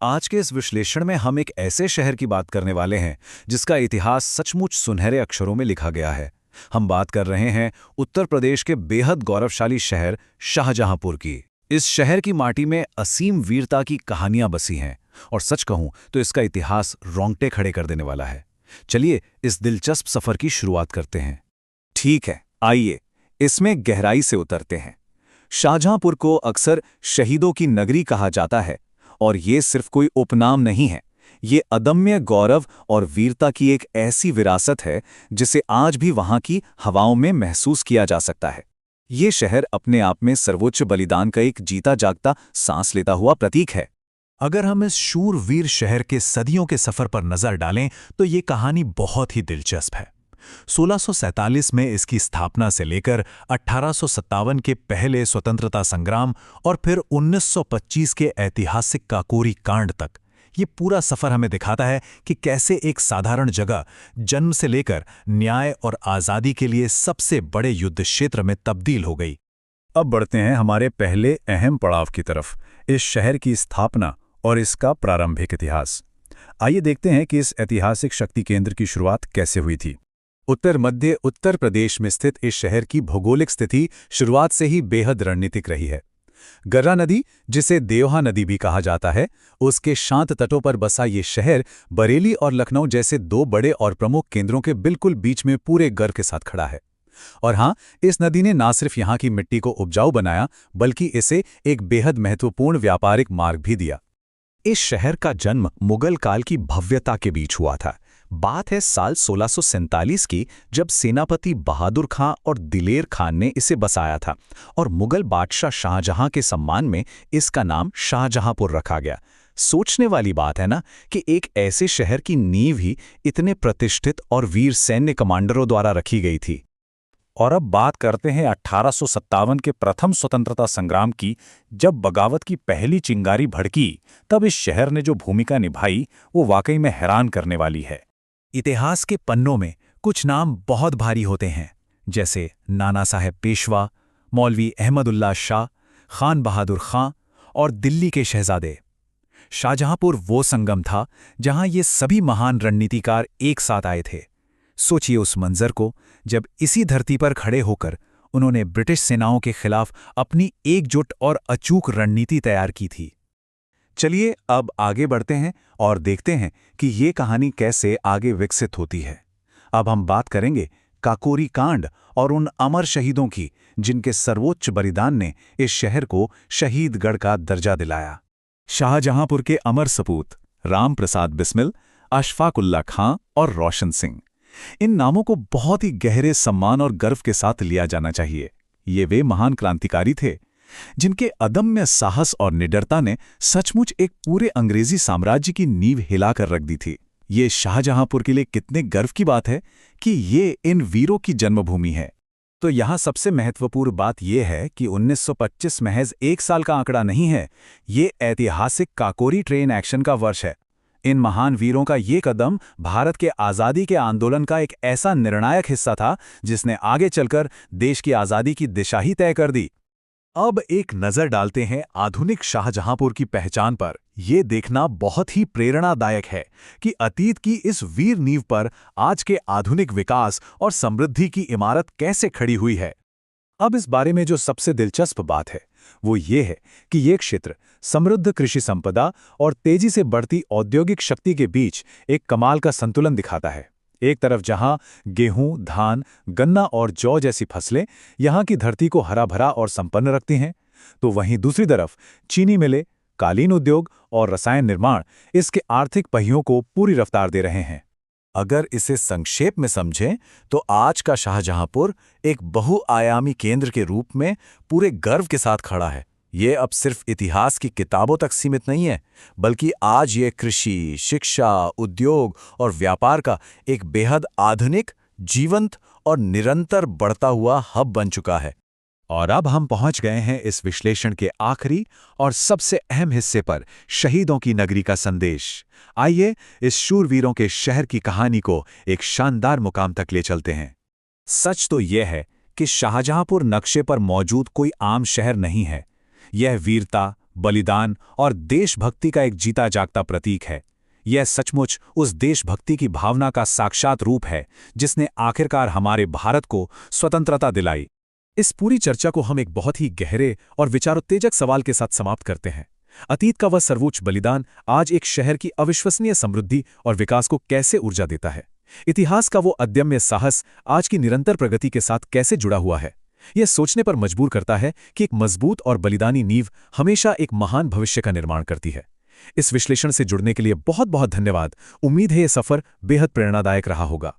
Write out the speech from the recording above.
आज के इस विश्लेषण में हम एक ऐसे शहर की बात करने वाले हैं जिसका इतिहास सचमुच सुनहरे अक्षरों में लिखा गया है। हम बात कर रहे हैं उत्तर प्रदेश के बेहद गौरवशाली शहर शाहजहांपुर की। इस शहर की माटी में असीम वीरता की कहानियां बसी हैं और सच कहूं तो इसका इतिहास रोंगटे खड़े कर देने वाला है। चलिए इस दिलचस्प सफर की शुरुआत करते हैं। ठीक है, आइए इसमें गहराई से उतरते हैं। शाहजहांपुर को अक्सर शहीदों की नगरी कहा जाता है, और ये सिर्फ कोई उपनाम नहीं है। ये अदम्य गौरव और वीरता की एक ऐसी विरासत है जिसे आज भी वहां की हवाओं में महसूस किया जा सकता है। ये शहर अपने आप में सर्वोच्च बलिदान का एक जीता जागता सांस लेता हुआ प्रतीक है। अगर हम इस शूरवीर शहर के सदियों के सफर पर नजर डालें तो ये कहानी बहुत ही दिलचस्प है। 1647 में इसकी स्थापना से लेकर 1857 के पहले स्वतंत्रता संग्राम और फिर 1925 के ऐतिहासिक काकोरी कांड तक, ये पूरा सफर हमें दिखाता है कि कैसे एक साधारण जगह जन्म से लेकर न्याय और आज़ादी के लिए सबसे बड़े युद्ध क्षेत्र में तब्दील हो गई। अब बढ़ते हैं हमारे पहले अहम पड़ाव की तरफ, इस शहर की स्थापना और इसका प्रारंभिक इतिहास। आइए देखते हैं कि इस ऐतिहासिक शक्ति केंद्र की शुरुआत कैसे हुई थी। उत्तर मध्य उत्तर प्रदेश में स्थित इस शहर की भौगोलिक स्थिति शुरुआत से ही बेहद रणनीतिक रही है। गर्रा नदी, जिसे देवहा नदी भी कहा जाता है, उसके शांत तटों पर बसा ये शहर बरेली और लखनऊ जैसे दो बड़े और प्रमुख केंद्रों के बिल्कुल बीच में पूरे गर्व के साथ खड़ा है। और हाँ, इस नदी ने न सिर्फ यहाँ की मिट्टी को उपजाऊ बनाया, बल्कि इसे एक बेहद महत्वपूर्ण व्यापारिक मार्ग भी दिया। इस शहर का जन्म मुगल काल की भव्यता के बीच हुआ था। बात है साल 1647 की, जब सेनापति बहादुर खां और दिलेर खान ने इसे बसाया था और मुगल बादशाह शाहजहां के सम्मान में इसका नाम शाहजहांपुर रखा गया। सोचने वाली बात है ना कि एक ऐसे शहर की नींव ही इतने प्रतिष्ठित और वीर सैन्य कमांडरों द्वारा रखी गई थी। और अब बात करते हैं 1857 के प्रथम स्वतंत्रता संग्राम की। जब बगावत की पहली चिंगारी भड़की, तब इस शहर ने जो भूमिका निभाई वो वाकई में हैरान करने वाली है। इतिहास के पन्नों में कुछ नाम बहुत भारी होते हैं, जैसे नाना साहेब पेशवा, मौलवी अहमदुल्ला शाह, खान बहादुर खां और दिल्ली के शहजादे। शाहजहांपुर वो संगम था जहां ये सभी महान रणनीतिकार एक साथ आए थे। सोचिए उस मंजर को, जब इसी धरती पर खड़े होकर उन्होंने ब्रिटिश सेनाओं के खिलाफ अपनी एकजुट और अचूक रणनीति तैयार की थी। चलिए अब आगे बढ़ते हैं और देखते हैं कि ये कहानी कैसे आगे विकसित होती है। अब हम बात करेंगे काकोरी कांड और उन अमर शहीदों की, जिनके सर्वोच्च बलिदान ने इस शहर को शहीदगढ़ का दर्जा दिलाया। शाहजहांपुर के अमर सपूत राम प्रसाद बिस्मिल, अशफाक उल्ला खां और रोशन सिंह, इन नामों को बहुत ही गहरे सम्मान और गर्व के साथ लिया जाना चाहिए। ये वे महान क्रांतिकारी थे जिनके अदम्य साहस और निडरता ने सचमुच एक पूरे अंग्रेजी साम्राज्य की नींव हिलाकर रख दी थी। ये शाहजहांपुर के लिए कितने गर्व की बात है कि ये इन वीरों की जन्मभूमि है। तो यहाँ सबसे महत्वपूर्ण बात यह है कि 1925 महज एक साल का आंकड़ा नहीं है, ये ऐतिहासिक काकोरी ट्रेन एक्शन का वर्ष है। इन महान वीरों का ये कदम भारत के आज़ादी के आंदोलन का एक ऐसा निर्णायक हिस्सा था जिसने आगे चलकर देश की आज़ादी की दिशा ही तय कर दी। अब एक नज़र डालते हैं आधुनिक शाहजहांपुर की पहचान पर। यह देखना बहुत ही प्रेरणादायक है कि अतीत की इस वीर नींव पर आज के आधुनिक विकास और समृद्धि की इमारत कैसे खड़ी हुई है। अब इस बारे में जो सबसे दिलचस्प बात है वो ये है कि ये क्षेत्र समृद्ध कृषि संपदा और तेजी से बढ़ती औद्योगिक शक्ति के बीच एक कमाल का संतुलन दिखाता है। एक तरफ जहां गेहूं, धान, गन्ना और जौ जैसी फसलें यहां की धरती को हरा भरा और संपन्न रखती हैं, तो वहीं दूसरी तरफ चीनी मिलें, कालीन उद्योग और रसायन निर्माण इसके आर्थिक पहियों को पूरी रफ्तार दे रहे हैं। अगर इसे संक्षेप में समझें तो आज का शाहजहांपुर एक बहुआयामी केंद्र के रूप में पूरे गर्व के साथ खड़ा है। ये अब सिर्फ इतिहास की किताबों तक सीमित नहीं है, बल्कि आज ये कृषि, शिक्षा, उद्योग और व्यापार का एक बेहद आधुनिक, जीवंत और निरंतर बढ़ता हुआ हब बन चुका है। और अब हम पहुंच गए हैं इस विश्लेषण के आखिरी और सबसे अहम हिस्से पर, शहीदों की नगरी का संदेश। आइए इस शूरवीरों के शहर की कहानी को एक शानदार मुकाम तक ले चलते हैं। सच तो यह है कि शाहजहांपुर नक्शे पर मौजूद कोई आम शहर नहीं है। यह वीरता, बलिदान और देशभक्ति का एक जीता जागता प्रतीक है। यह सचमुच उस देशभक्ति की भावना का साक्षात रूप है जिसने आखिरकार हमारे भारत को स्वतंत्रता दिलाई। इस पूरी चर्चा को हम एक बहुत ही गहरे और विचारोत्तेजक सवाल के साथ समाप्त करते हैं। अतीत का वह सर्वोच्च बलिदान आज एक शहर की अविश्वसनीय समृद्धि और विकास को कैसे ऊर्जा देता है? इतिहास का वो अदम्य साहस आज की निरंतर प्रगति के साथ कैसे जुड़ा हुआ है? यह सोचने पर मजबूर करता है कि एक मजबूत और बलिदानी नींव हमेशा एक महान भविष्य का निर्माण करती है। इस विश्लेषण से जुड़ने के लिए बहुत बहुत धन्यवाद। उम्मीद है यह सफर बेहद प्रेरणादायक रहा होगा।